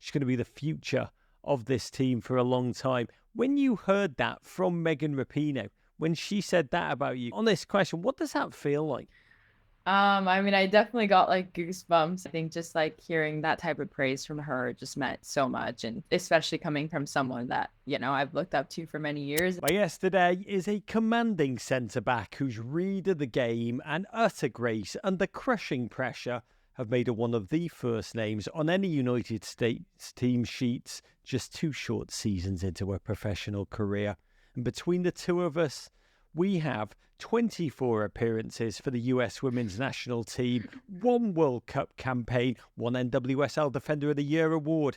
She's going to be the future of this team for a long time. When you heard that from Megan Rapinoe, when she said that about you on this question, what does that feel like? I definitely got like goosebumps. I think just like hearing that type of praise from her just meant so much. And especially coming from someone that, I've looked up to for many years. My guest today is a commanding centre-back whose read of the game and utter grace under crushing pressure have made her one of the first names on any United States team sheets just 2 short seasons into her professional career. And between the two of us, we have 24 appearances for the US Women's National Team, 1 World Cup campaign, 1 NWSL Defender of the Year award,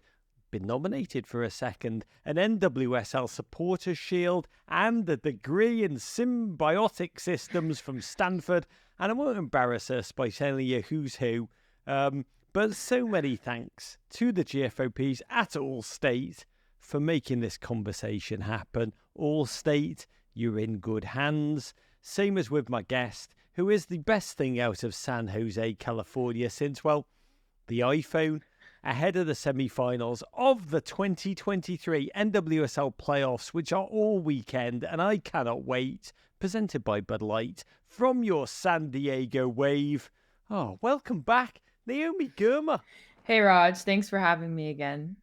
been nominated for a second, an NWSL Supporters Shield, and a degree in symbiotic systems from Stanford. And I won't embarrass us by telling you who's who, but so many thanks to the GFOPs at Allstate for making this conversation happen. Allstate, you're in good hands. Same as with my guest, who is the best thing out of San Jose, California since, well, the iPhone, ahead of the semi-finals of the 2023 NWSL playoffs, which are all weekend, and I cannot wait. Presented by Bud Light from your San Diego Wave. Oh, welcome back, Naomi Girma. Hey, Raj, thanks for having me again.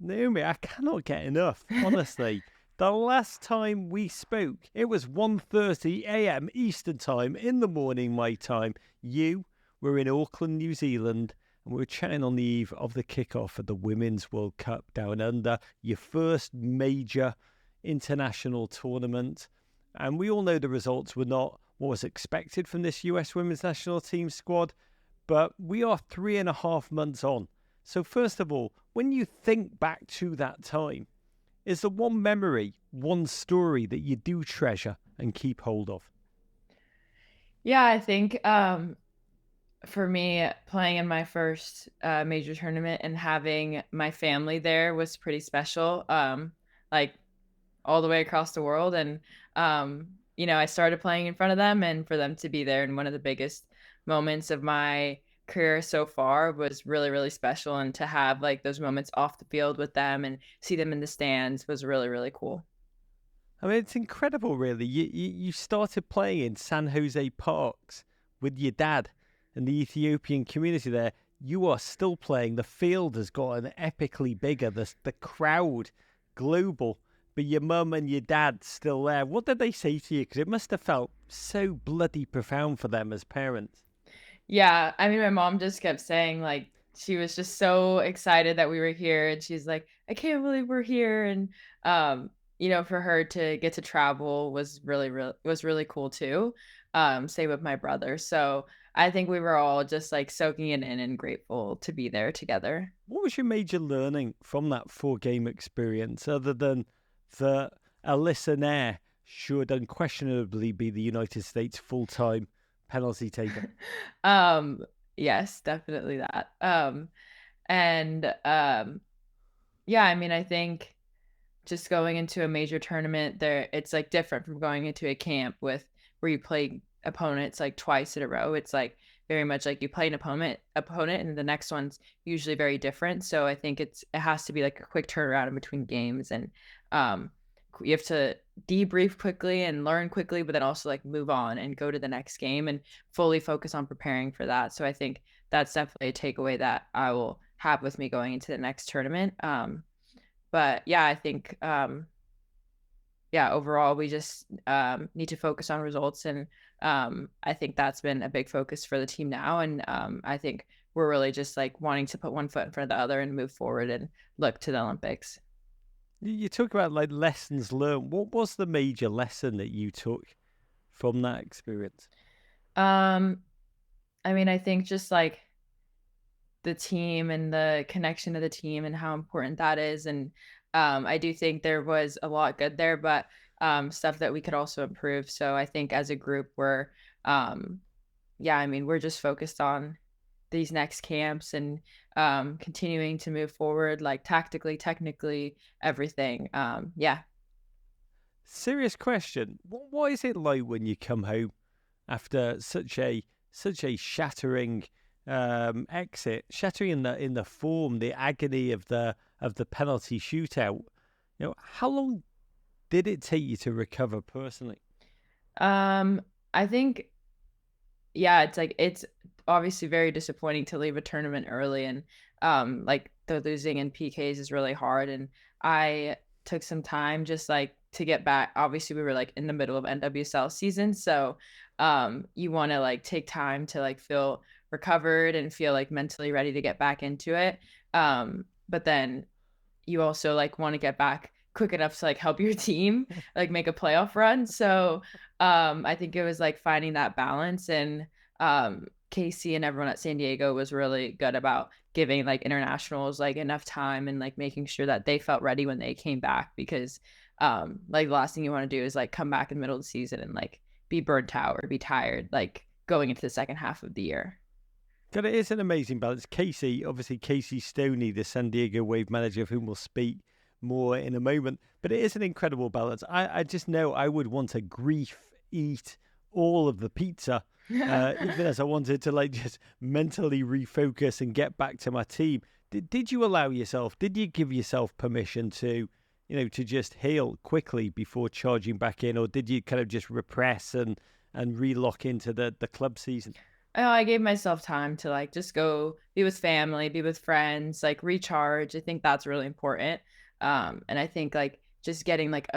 Naomi, I cannot get enough, honestly. The last time we spoke, it was 1:30 a.m. Eastern Time in the morning, my time. You were in Auckland, New Zealand, and we were chatting on the eve of the kickoff of the Women's World Cup Down Under, your first major international tournament. And we all know the results were not what was expected from this US Women's National Team squad, but we are 3.5 months on. So first of all, when you think back to that time, is there one memory, one story that you do treasure and keep hold of? Yeah, I think for me, playing in my first major tournament and having my family there was pretty special, like all the way across the world. And, I started playing in front of them, and for them to be there in one of the biggest moments of my career so far was really, really special. And to have like those moments off the field with them and see them in the stands was really, really cool. I mean, it's incredible, really. You started playing in San Jose Parks with your dad and the Ethiopian community there. You are still playing. The field has gotten epically bigger. The crowd, global. But your mum and your dad still there. What did they say to you? Because it must have felt so bloody profound for them as parents. Yeah, my mom just kept saying, like, she was just so excited that we were here, and she's like, "I can't believe we're here." And, for her to get to travel was really cool too. Same with my brother. So I think we were all just like soaking it in and grateful to be there together. What was your major learning from that 4-game experience, other than that a listener should unquestionably be the United States full-time penalty taker? um, yes, definitely that. And yeah, I think just going into a major tournament there, it's like different from going into a camp with where you play opponents like twice in a row. It's like very much like you play an opponent and the next one's usually very different. So I think it has to be like a quick turnaround in between games, and you have to debrief quickly and learn quickly, but then also like move on and go to the next game and fully focus on preparing for that. So I think that's definitely a takeaway that I will have with me going into the next tournament. But yeah, I think overall we just need to focus on results, and I think that's been a big focus for the team now. And I think we're really just like wanting to put one foot in front of the other and move forward and look to the Olympics. You talk about like lessons learned. What was the major lesson that you took from that experience? Um, I think just like the team and the connection of the team and how important that is. And I do think there was a lot good there, but stuff that we could also improve. So I think as a group, we're just focused on these next camps and continuing to move forward, like tactically, technically, everything. Yeah. Serious question. What is it like when you come home after such a shattering exit, shattering in the form, the agony of the penalty shootout. How long did it take you to recover personally? I think, yeah, it's like it's obviously very disappointing to leave a tournament early, and like the losing in PKs is really hard. And I took some time just like to get back. Obviously, we were like in the middle of NWSL season, so you want to like take time to like feel recovered and feel like mentally ready to get back into it. But then you also like want to get back quick enough to like help your team like make a playoff run. So I think it was like finding that balance. And Casey and everyone at San Diego was really good about giving like internationals like enough time and like making sure that they felt ready when they came back, because like the last thing you want to do is like come back in the middle of the season and like be burnt out or be tired like going into the second half of the year. God, it is an amazing balance. Obviously Casey Stoney, the San Diego Wave manager, of whom we'll speak more in a moment. But it is an incredible balance. I just know I would want to grief eat all of the pizza, even as I wanted to like just mentally refocus and get back to my team. Did you allow yourself? Did you give yourself permission to, to just heal quickly before charging back in, or did you kind of just repress and relock into the club season? Oh, I gave myself time to like just go be with family, be with friends, like recharge. I think that's really important. And I think like just getting like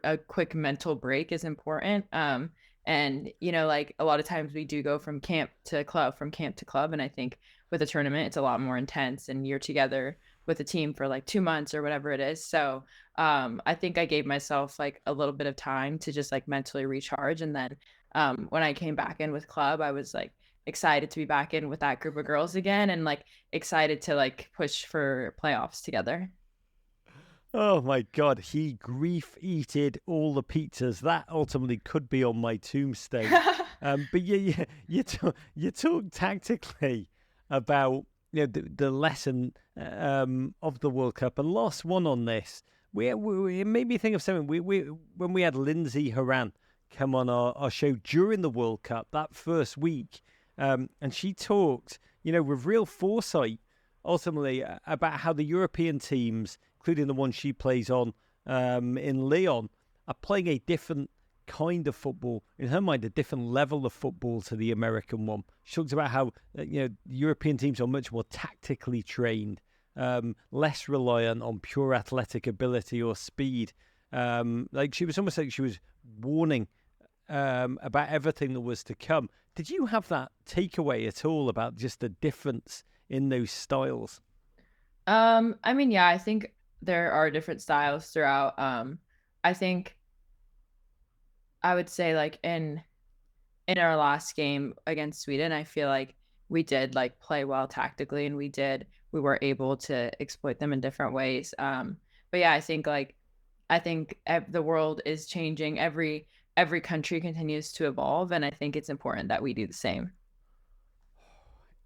a quick mental break is important. And like a lot of times we do go from camp to club, from camp to club, and I think with a tournament it's a lot more intense, and you're together with a team for like 2 months or whatever it is. So I think I gave myself like a little bit of time to just like mentally recharge, and then when I came back in with club, I was like excited to be back in with that group of girls again, and like excited to like push for playoffs together. Oh my God, he grief eated all the pizzas. That ultimately could be on my tombstone. But you talk tactically about the lesson of the World Cup, and last one on this. It made me think of something. We when we had Lindsay Horan come on our show during the World Cup that first week, and she talked, with real foresight, ultimately about how the European teams, including the one she plays on in Lyon, are playing a different kind of football. In her mind, a different level of football to the American one. She talks about how European teams are much more tactically trained, less reliant on pure athletic ability or speed. Like she was almost like she was warning about everything that was to come. Did you have that takeaway at all about just the difference in those styles? I mean, yeah, I think there are different styles throughout. I think I would say like in our last game against Sweden, I feel like we did like play well tactically, and we were able to exploit them in different ways. But yeah, I think the world is changing. Every country continues to evolve, and I think it's important that we do the same.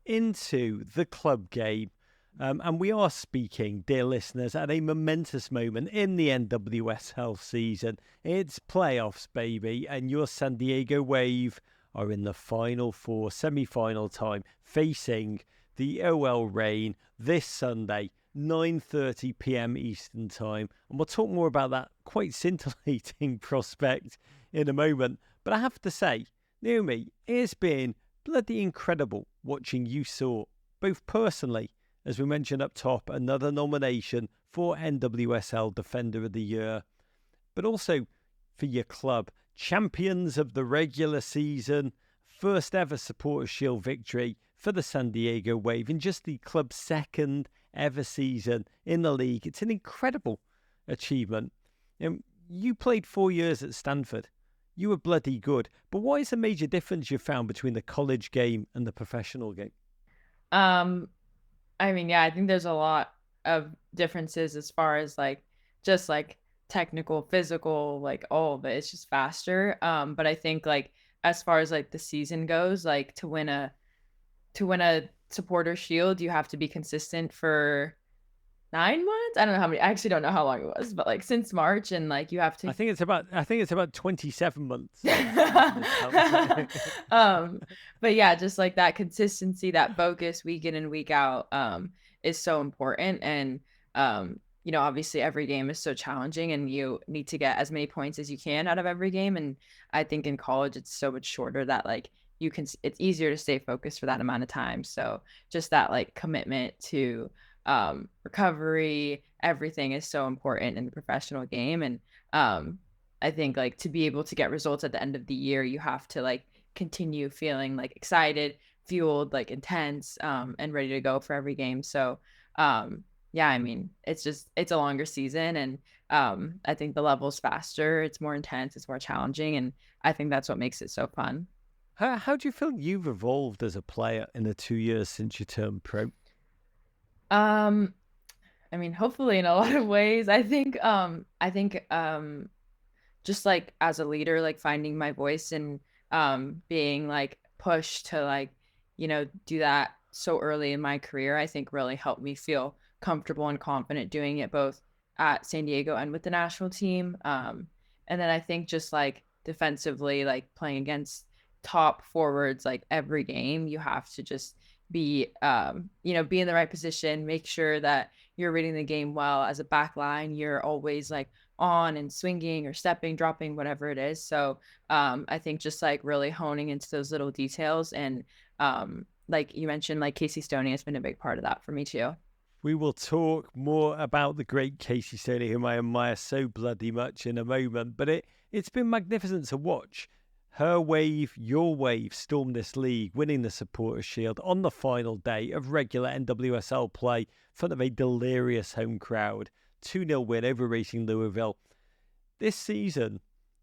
Into the club game. And we are speaking, dear listeners, at a momentous moment in the NWSL season. It's playoffs, baby, and your San Diego Wave are in the Final Four semi-final time, facing the OL Reign this Sunday, 9:30 p.m. Eastern Time. And we'll talk more about that quite scintillating prospect in a moment. But I have to say, Naomi, it's been bloody incredible watching you sort, both personally, as we mentioned up top, another nomination for NWSL Defender of the Year, but also for your club, champions of the regular season, first ever Supporters Shield victory for the San Diego Wave in just the club's second ever season in the league. It's an incredible achievement. You played 4 years at Stanford. You were bloody good. But what is the major difference you found between the college game and the professional game? Um, I mean, yeah, I think there's a lot of differences as far as like just like technical, physical, like all of it. It's just faster. But I think like as far as like the season goes, like to win a supporter shield, you have to be consistent for 9 months. I don't know how many. I actually don't know how long it was, but like since March, and like you have to. I think it's about 27 months. But yeah, just like that consistency, that focus week in and week out is so important. And obviously every game is so challenging, and you need to get as many points as you can out of every game. And I think in college it's so much shorter that like it's easier to stay focused for that amount of time. So just that like commitment to recovery, everything is so important in the professional game. And I think like to be able to get results at the end of the year, you have to like continue feeling like excited, fueled, like intense, and ready to go for every game. So yeah, I mean, it's a longer season, and I think the level's faster, it's more intense, it's more challenging, and I think that's what makes it so fun. How do you feel you've evolved as a player in the 2 years since you turned pro? I mean, hopefully in a lot of ways. I think just like as a leader, like finding my voice, and being like pushed to like, do that so early in my career, I think really helped me feel comfortable and confident doing it both at San Diego and with the national team. And then I think just like defensively, like playing against top forwards, like every game, you have to just be be in the right position, make sure that you're reading the game well. As a back line, you're always like on and swinging or stepping, dropping, whatever it is. So I think just like really honing into those little details, and like you mentioned, like Casey Stoney has been a big part of that for me too. We will talk more about the great Casey Stoney, whom I admire so bloody much, in a moment. But it's been magnificent to watch. Her wave, your wave, storm this league, winning the Supporters' Shield on the final day of regular NWSL play in front of a delirious home crowd. 2-0 win over Racing Louisville. This season,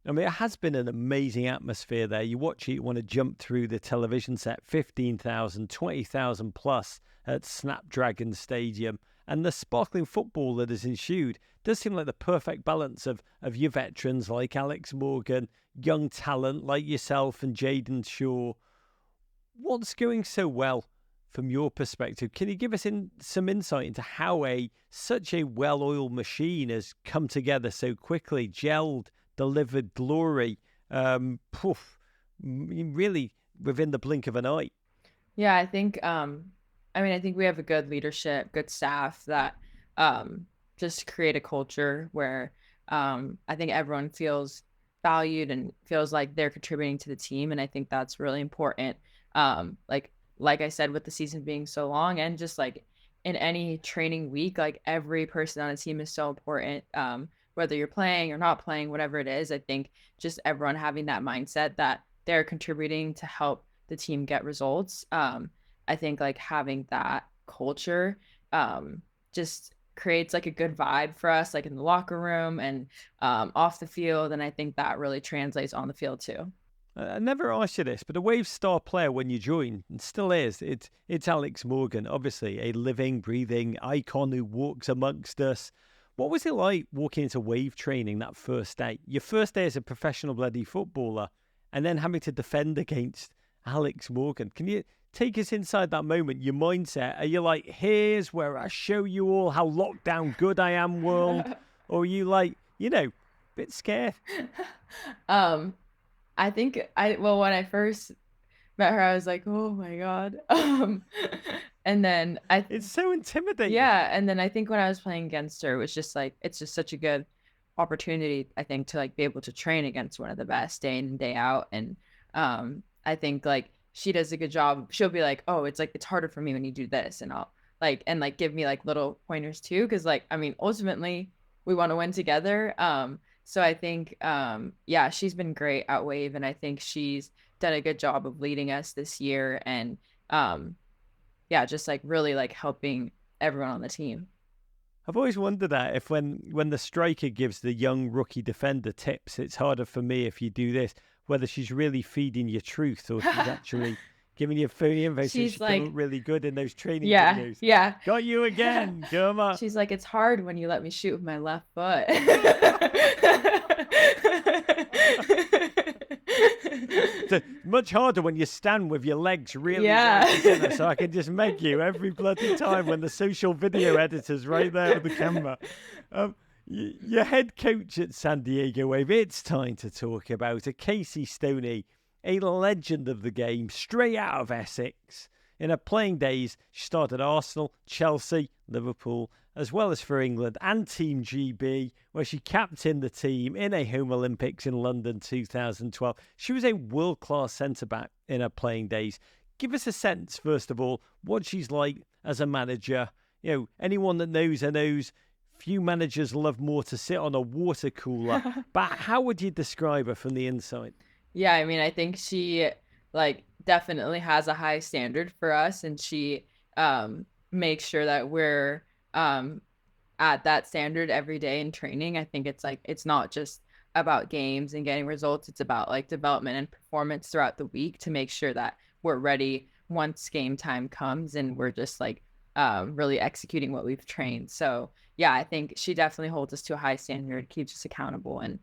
I mean, it has been an amazing atmosphere there. You watch it, you want to jump through the television set, 15,000, 20,000 plus at Snapdragon Stadium. And the sparkling football that has ensued does seem like the perfect balance of your veterans like Alex Morgan, young talent like yourself and Jaden Shaw. What's going so well from your perspective? Can you give us some insight into how such a well-oiled machine has come together so quickly, gelled, delivered glory, really within the blink of an eye? Yeah, I think I think we have a good leadership, good staff that just create a culture where I think everyone feels valued and feels like they're contributing to the team. And I think that's really important. Like I said, with the season being so long, and just like in any training week, like every person on a team is so important. Whether you're playing or not playing, whatever it is, I think just everyone having that mindset that they're contributing to help the team get results. I think like having that culture just creates like a good vibe for us, like in the locker room and off the field. And I think that really translates on the field too. I never asked you this, but a Wave star player when you joined, and still is, it's Alex Morgan, obviously a living, breathing icon who walks amongst us. What was it like walking into Wave training that first day? Your first day as a professional bloody footballer, and then having to defend against Alex Morgan. Can you take us inside that moment, your mindset? Are you like, here's where I show you all how locked down good I am, world? Or are you like, a bit scared? I think when I first met her, I was like, oh my God. And then it's so intimidating. Yeah. And then I think when I was playing against her, it was just like, it's just such a good opportunity, I think, to like be able to train against one of the best day in and day out. And I think like she does a good job. She'll be like, oh, it's harder for me when you do this. And I'll give me like little pointers too. Cause like, I mean, ultimately we want to win together. So I think, she's been great at Wave, and I think she's done a good job of leading us this year, and just like really like helping everyone on the team. I've always wondered that if when the striker gives the young rookie defender tips, it's harder for me if you do this, whether she's really feeding you truth or she's actually giving you phone info. She's like really good in those training videos. Yeah. Got you again, Girma. She's like, it's hard when you let me shoot with my left foot. It's much harder when you stand with your legs really Yeah. right together, so I can just make you every bloody time when the social video editor's right there with the camera. Your head coach at San Diego Wave, it's time to talk about it. Casey Stoney, a legend of the game, straight out of Essex. In her playing days, she started at Arsenal, Chelsea, Liverpool, as well as for England and Team GB, where she captained the team in a Home Olympics in London 2012. She was a world-class centre-back in her playing days. Give us a sense, first of all, what she's like as a manager. You know, anyone that knows her knows few managers love more to sit on a water cooler. But how would you describe her from the inside? Yeah, I mean, I think she like definitely has a high standard for us, and she makes sure that we're at that standard every day in training. I think it's like it's not just about games and getting results, it's about like development and performance throughout the week to make sure that we're ready once game time comes and we're just like really executing what we've trained. So yeah, I think she definitely holds us to a high standard, keeps us accountable, and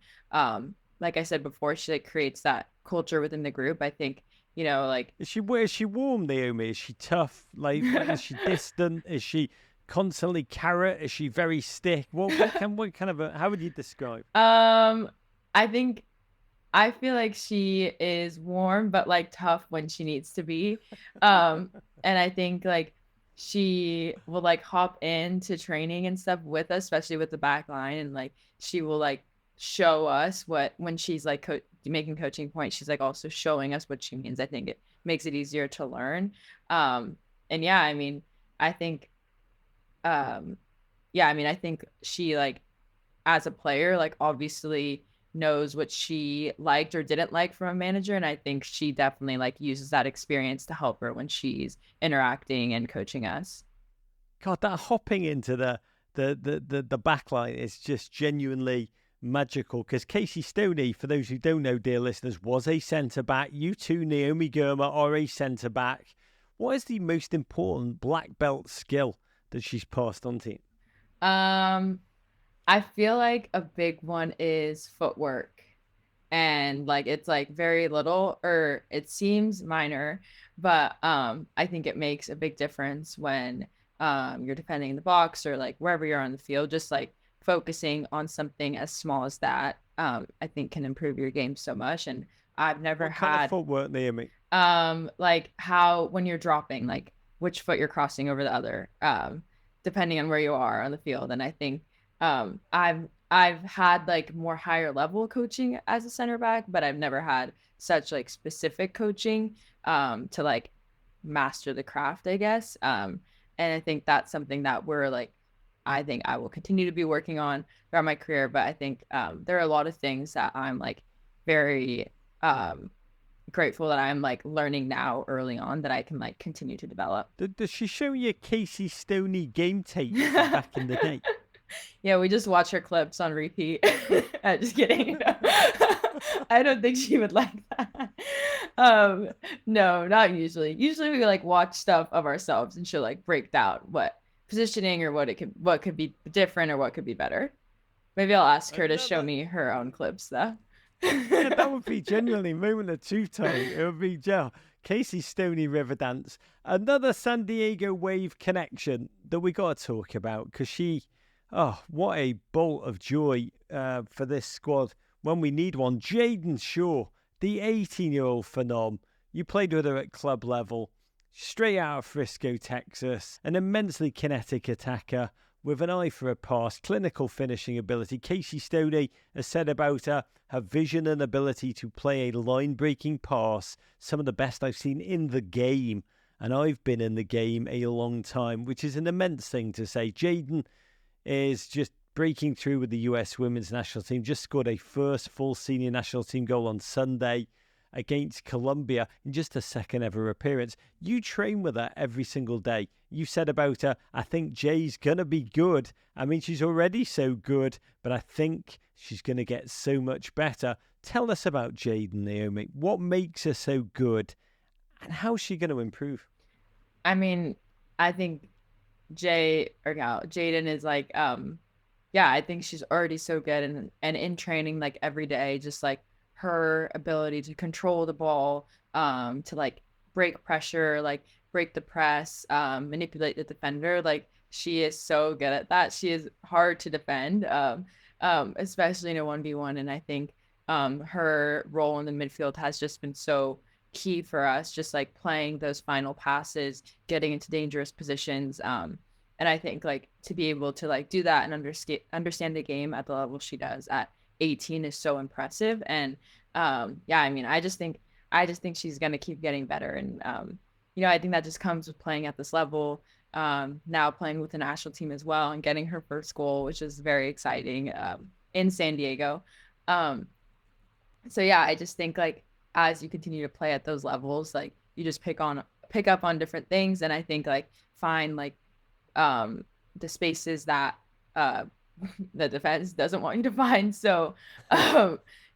like I said before, she like creates that culture within the group. I think, you know, like Is she warm, Naomi? Is she tough? Like is she distant? Is she constantly carrot? Is she very stick? What kind of how would you describe? I think I feel like she is warm but like tough when she needs to be. And I think like she will like hop into training and stuff with us, especially with the back line, and like she will like show us what when she's like making coaching points, she's like also showing us what she means. I think it makes it easier to learn. And yeah, I mean, I think yeah, I mean, I think she like as a player, like obviously knows what she liked or didn't like from a manager. And I think she definitely like uses that experience to help her when she's interacting and coaching us. God, that hopping into the back line is just genuinely magical. Because Casey Stoney, for those who don't know, dear listeners, was a centre back. You too, Naomi Girma, are a centre back. What is the most important black belt skill that she's passed on to you? I feel like a big one is footwork. And like it's like very little, or it seems minor, but I think it makes a big difference when you're defending the box or like wherever you're on the field. Just like focusing on something as small as that, I think can improve your game so much. And I've never What kind of had footwork, Naomi? like how when you're dropping, like which foot you're crossing over the other, depending on where you are on the field. And I think I've had like more higher level coaching as a center back, but I've never had such like specific coaching to like master the craft, I guess. And I think that's something that we're like, I think I will continue to be working on throughout my career. But I think there are a lot of things that I'm like very grateful that I'm like learning now early on that I can like continue to develop. Does she show you Casey Stoney game tape from back in the day? Yeah, we just watch her clips on repeat. Just kidding. I don't think she would like that. No, not usually. Usually we like watch stuff of ourselves and she'll like break down what positioning or what could be different or what could be better. Maybe I'll ask her to show me her own clips though. Yeah, that would be genuinely moment of truth time. It would be Casey Stoney Riverdance. Another San Diego Wave connection that we got to talk about because she, oh, what a bolt of joy for this squad when we need one. Jaden Shaw, the 18-year-old phenom. You played with her at club level, straight out of Frisco, Texas, an immensely kinetic attacker with an eye for a pass, clinical finishing ability. Casey Stoney has said about her vision and ability to play a line-breaking pass, some of the best I've seen in the game. And I've been in the game a long time, which is an immense thing to say. Jaden is just breaking through with the US women's national team, just scored a first full senior national team goal on Sunday against Colombia in just a second ever appearance. You train with her every single day. You said about her, I think Jay's going to be good. I mean, she's already so good, but I think she's going to get so much better. Tell us about Jaden, Naomi. What makes her so good and how's she going to improve? I mean, I think Jaden is like, yeah, I think she's already so good and in training like every day, just like her ability to control the ball, to like break pressure, like break the press, manipulate the defender. Like she is so good at that. She is hard to defend, especially in a 1v1. And I think her role in the midfield has just been so key for us, just like playing those final passes, getting into dangerous positions. And I think like to be able to like do that and understand the game at the level she does at 18 is so impressive. And yeah, I mean, I just think she's gonna keep getting better. And I think that just comes with playing at this level. Now playing with the national team as well and getting her first goal, which is very exciting, in San Diego. So yeah, I just think like as you continue to play at those levels, like you just pick up on different things, and I think like find like the spaces that the defense doesn't want you to find. So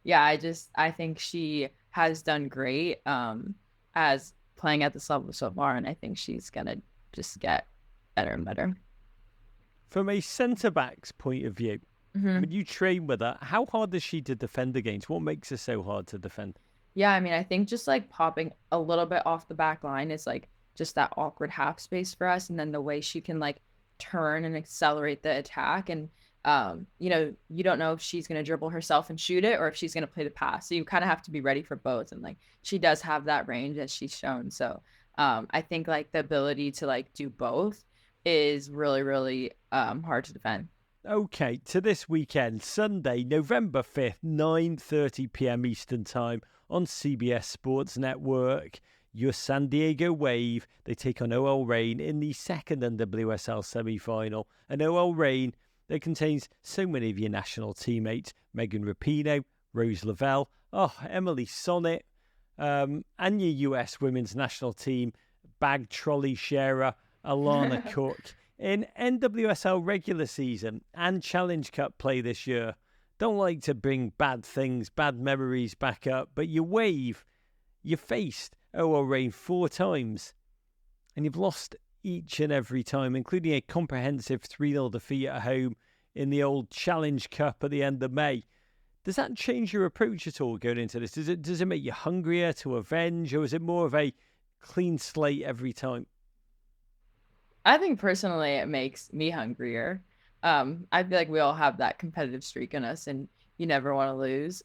yeah, I think she has done great as playing at this level so far, and I think she's gonna just get better and better. From a centre-back's point of view, when you train with her, how hard is she to defend against? What makes her so hard to defend? Yeah, I mean, I think just like popping a little bit off the back line is like just that awkward half space for us. And then the way she can like turn and accelerate the attack. And, you don't know if she's going to dribble herself and shoot it or if she's going to play the pass. So you kind of have to be ready for both. And like she does have that range as she's shown. So I think like the ability to like do both is really, really hard to defend. Okay, to this weekend, Sunday, November 5th, 9:30 p.m. Eastern Time on CBS Sports Network. Your San Diego Wave, they take on OL Reign in the second NWSL semi-final. And OL Reign, that contains so many of your national teammates, Megan Rapinoe, Rose Lavelle, Emily Sonnet, and your US women's national team, bag trolley sharer, Alana Cook. In NWSL regular season and Challenge Cup play this year, don't like to bring bad memories back up, but you faced OL Reign 4 times, and you've lost each and every time, including a comprehensive 3-0 defeat at home in the old Challenge Cup at the end of May. Does that change your approach at all going into this? Does it make you hungrier to avenge, or is it more of a clean slate every time? I think personally it makes me hungrier. I feel like we all have that competitive streak in us and you never want to lose.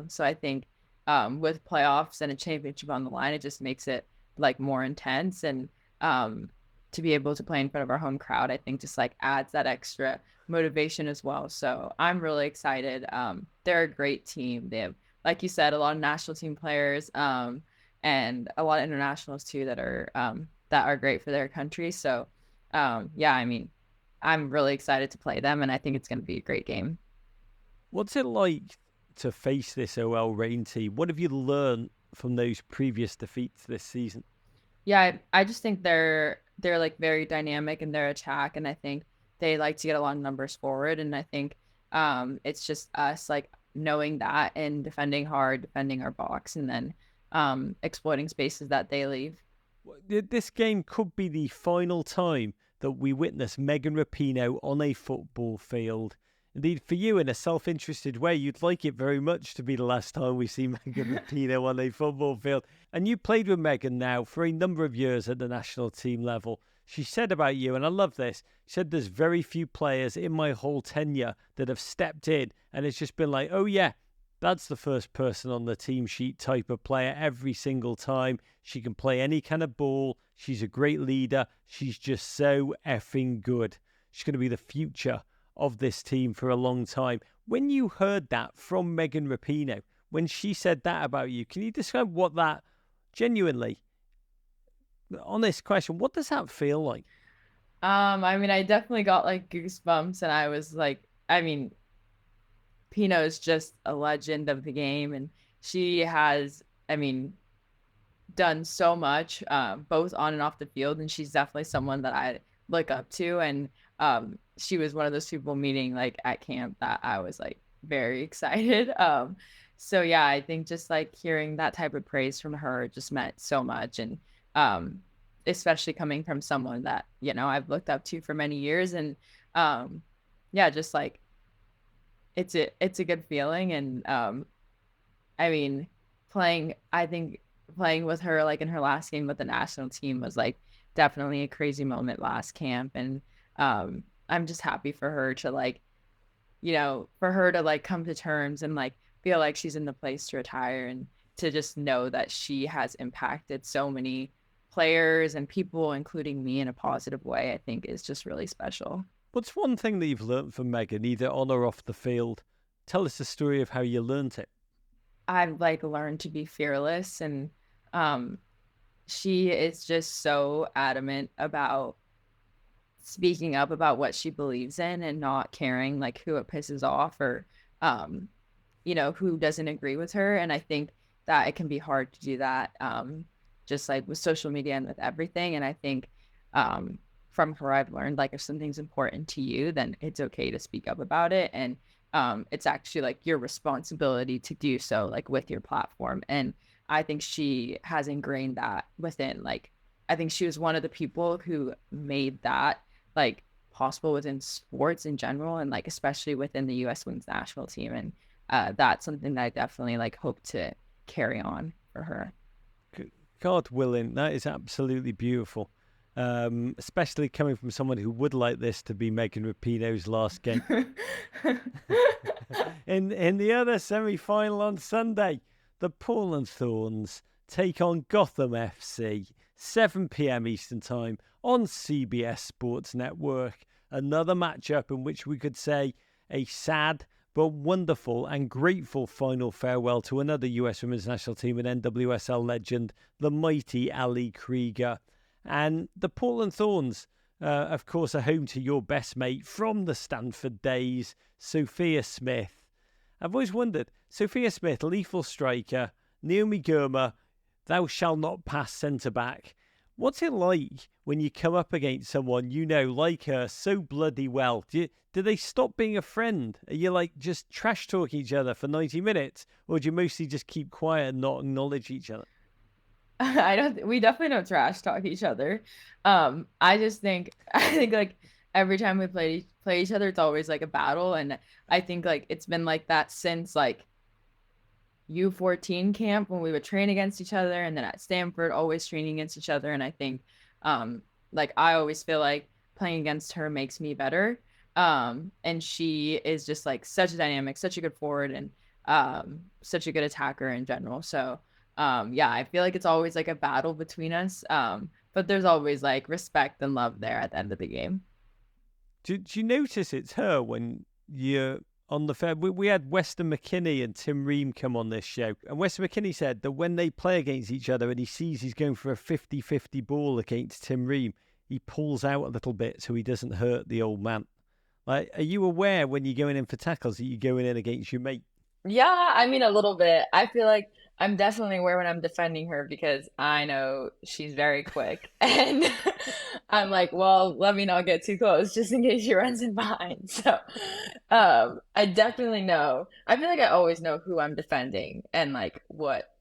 So I think with playoffs and a championship on the line, it just makes it like more intense. And to be able to play in front of our home crowd, I think just like adds that extra motivation as well. So I'm really excited. They're a great team. They have, like you said, a lot of national team players and a lot of internationals too that are great for their country. So yeah, I mean, I'm really excited to play them, and I think it's going to be a great game. What's it like to face this OL Reign team? What have you learned from those previous defeats this season? Yeah, I just think they're like very dynamic in their attack, and I think they like to get a lot of numbers forward, and I think it's just us like knowing that and defending hard, defending our box, and then exploiting spaces that they leave. This game could be the final time that we witness Megan Rapinoe on a football field. Indeed, for you, in a self-interested way, you'd like it very much to be the last time we see Megan Rapinoe on a football field. And you played with Megan now for a number of years at the national team level. She said about you, and I love this, she said there's very few players in my whole tenure that have stepped in, and it's just been like, oh yeah, that's the first person on the team sheet type of player every single time. She can play any kind of ball. She's a great leader. She's just so effing good. She's going to be the future of this team for a long time. When you heard that from Megan Rapinoe, when she said that about you, can you describe what that, genuinely, honest question, what does that feel like? I mean, I definitely got like goosebumps, and I was like, I mean, Pino is just a legend of the game, and she has, I mean, done so much, both on and off the field, and she's definitely someone that I look up to. And she was one of those people meeting like at camp that I was like very excited. So yeah, I think just like hearing that type of praise from her just meant so much, and especially coming from someone that I've looked up to for many years. And yeah, just like it's a good feeling. And I mean, I think playing with her like in her last game with the national team was like definitely a crazy moment last camp. And I'm just happy for her to like, for her to like come to terms and like feel like she's in the place to retire, and to just know that she has impacted so many players and people, including me, in a positive way, I think is just really special. What's one thing that you've learned from Megan, either on or off the field? Tell us the story of how you learnt it. I've like learned to be fearless, and um, she is just so adamant about speaking up about what she believes in and not caring like who it pisses off, or um who doesn't agree with her. And I think that it can be hard to do that, just like with social media and with everything. And I think um from her I've learned like if something's important to you, then it's okay to speak up about it. And it's actually like your responsibility to do so, like with your platform. And I think she has ingrained that within, like, I think she was one of the people who made that like possible within sports in general, and like especially within the US women's national team. And that's something that I definitely like hope to carry on for her. God willing, that is absolutely beautiful. Especially coming from someone who would like this to be Megan Rapinoe's last game. In the other semi-final on Sunday, the Portland Thorns take on Gotham FC, 7 p.m. Eastern Time on CBS Sports Network. Another matchup in which we could say a sad but wonderful and grateful final farewell to another US Women's National Team and NWSL legend, the mighty Ali Krieger. And the Portland Thorns, of course, are home to your best mate from the Stanford days, Sophia Smith. I've always wondered, Sophia Smith, lethal striker, Naomi Girma, thou shalt not pass centre-back. What's it like when you come up against someone you know like her so bloody well? Do they stop being a friend? Are you like just trash talking each other for 90 minutes? Or do you mostly just keep quiet and not acknowledge each other? We definitely don't trash talk each other. I just think I think like every time we play each other, it's always like a battle. And I think like it's been like that since like U14 camp, when we would train against each other, and then at Stanford always training against each other. And I think like I always feel like playing against her makes me better. And she is just like such a dynamic, such a good forward, and such a good attacker in general. So yeah, I feel like it's always like a battle between us. But there's always like respect and love there at the end of the game. Do you notice it's her when you're on the fair? We had Weston McKinney and Tim Ream come on this show. And Weston McKinney said that when they play against each other and he sees he's going for a 50-50 ball against Tim Ream, he pulls out a little bit so he doesn't hurt the old man. Like, are you aware when you're going in for tackles that you're going in against your mate? Yeah, I mean a little bit. I feel like I'm definitely aware when I'm defending her, because I know she's very quick. And I'm like, well, let me not get too close just in case she runs in behind. So I definitely know. I feel like I always know who I'm defending and like what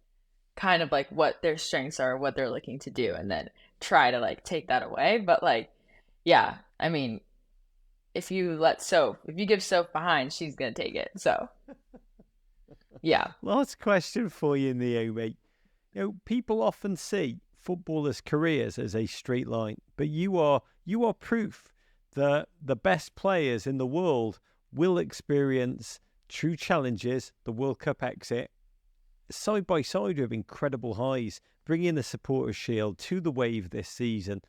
kind of like what their strengths are, what they're looking to do, and then try to like take that away. But like, yeah, I mean, if you give Soph behind, she's gonna take it. So yeah. Last question for you, Naomi. People often see footballers' careers as a straight line, but you are proof that the best players in the world will experience true challenges, the World Cup exit, side by side with incredible highs, bringing the Supporters' Shield to the Wave this season.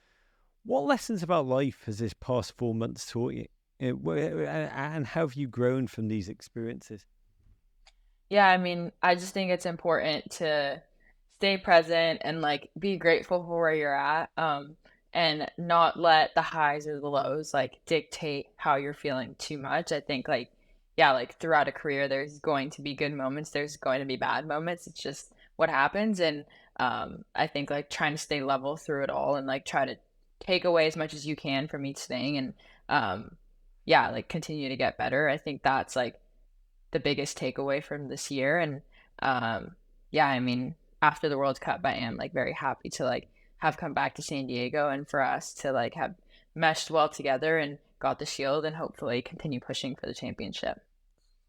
What lessons about life has this past 4 months taught you? And how have you grown from these experiences? Yeah, I mean, I just think it's important to stay present and like be grateful for where you're at, and not let the highs or the lows like dictate how you're feeling too much. I think like, yeah, like throughout a career there's going to be good moments, there's going to be bad moments. It's just what happens. And I think like trying to stay level through it all and like try to take away as much as you can from each thing, and yeah, like continue to get better. I think that's like the biggest takeaway from this year. And yeah, I mean, after the World Cup, I am like very happy to like have come back to San Diego, and for us to like have meshed well together and got the shield, and hopefully continue pushing for the championship.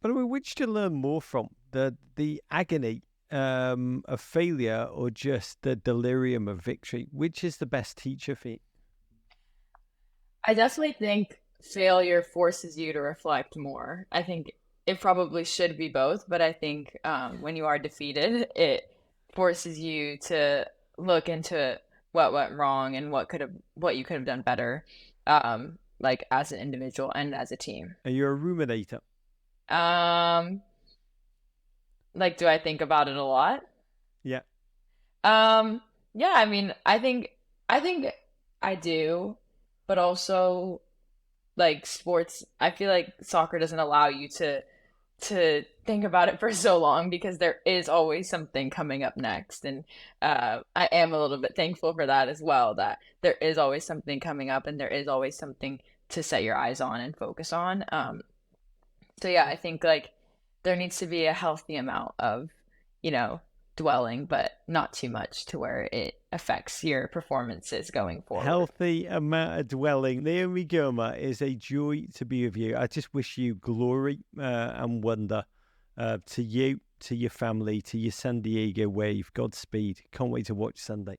But I mean, which to learn more from? The agony of failure or just the delirium of victory? Which is the best teacher for you? I definitely think failure forces you to reflect more. I think it probably should be both, but I think when you are defeated, it forces you to look into what went wrong and what you could have done better, like as an individual and as a team. Are you a ruminator? Um, like, do I think about it a lot? Yeah. Yeah, I mean, I think I do, but also like sports, I feel like soccer doesn't allow you to think about it for so long because there is always something coming up next. And I am a little bit thankful for that as well, that there is always something coming up and there is always something to set your eyes on and focus on. So yeah, I think like there needs to be a healthy amount of, you know, dwelling, but not too much to where it affects your performances going forward. Healthy amount of dwelling. Naomi Girma, is a joy to be with you. I just wish you glory and wonder to you, to your family, to your San Diego Wave. Godspeed. Can't wait to watch Sunday.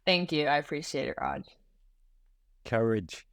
Thank you. I appreciate it, Raj. Courage.